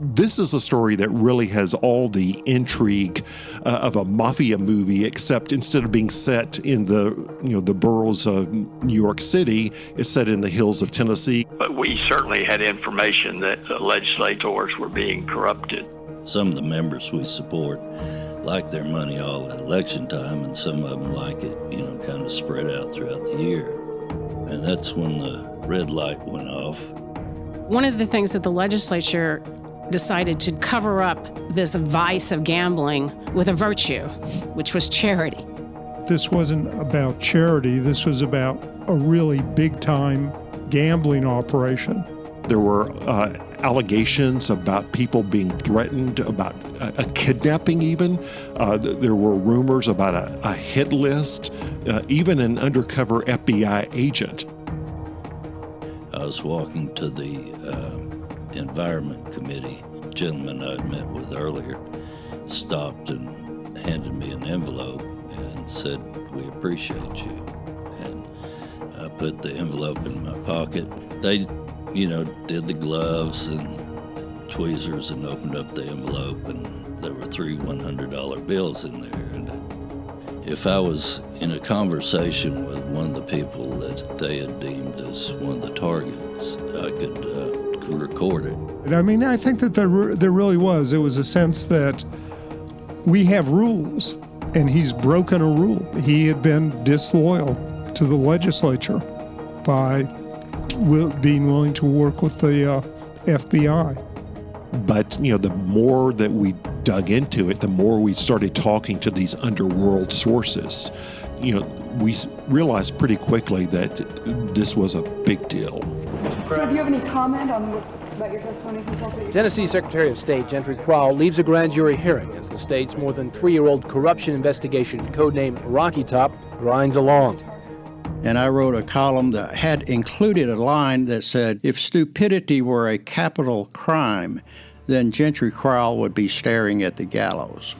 This is a story that really has all the intrigue of a mafia movie, except instead of being set in the boroughs of New York City, it's set in the hills of Tennessee. But we certainly had information that the legislators were being corrupted. Some of the members we support like their money all at election time, and some of them like it, kind of spread out throughout the year. And that's when the red light went off. One of the things that the legislature decided to cover up this vice of gambling with a virtue, which was charity. This wasn't about charity. This was about a really big-time gambling operation. There were allegations about people being threatened, about a kidnapping even. There were rumors about a hit list, even an undercover FBI agent. I was walking to the Environment Committee. A gentleman I'd met with earlier stopped and handed me an envelope and said, "We appreciate you." And I put the envelope in my pocket. They did the gloves and tweezers and opened up the envelope, and there were 3 $100 bills in there. And if I was in a conversation with one of the people that they had deemed as one of the targets, I could record it. And I think that there really was. It was a sense that we have rules, and he's broken a rule. He had been disloyal to the legislature by being willing to work with the FBI. But, the more that we dug into it, the more we started talking to these underworld sources. We realized pretty quickly that this was a big deal. So do you have any comment about your testimony? Tennessee Secretary of State Gentry Crowell leaves a grand jury hearing as the state's more than 3-year-old corruption investigation, codenamed Rocky Top, grinds along. And I wrote a column that had included a line that said, if stupidity were a capital crime, then Gentry Crowell would be staring at the gallows.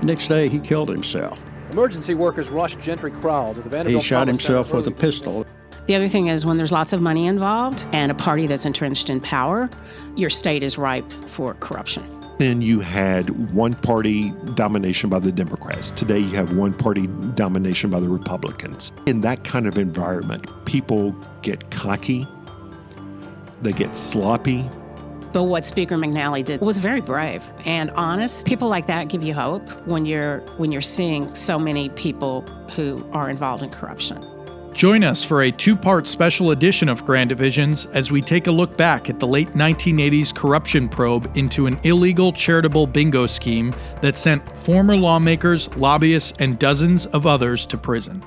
Next day, he killed himself. Emergency workers rushed Gentry Crowell to the Vanderbilt. He shot himself with a pistol. The other thing is when there's lots of money involved and a party that's entrenched in power, your state is ripe for corruption. Then you had one-party domination by the Democrats. Today you have one-party domination by the Republicans. In that kind of environment, people get cocky, they get sloppy. But what Speaker McNally did was very brave and honest. People like that give you hope when you're seeing so many people who are involved in corruption. Join us for a 2-part special edition of Grand Divisions as we take a look back at the late 1980s corruption probe into an illegal charitable bingo scheme that sent former lawmakers, lobbyists, and dozens of others to prison.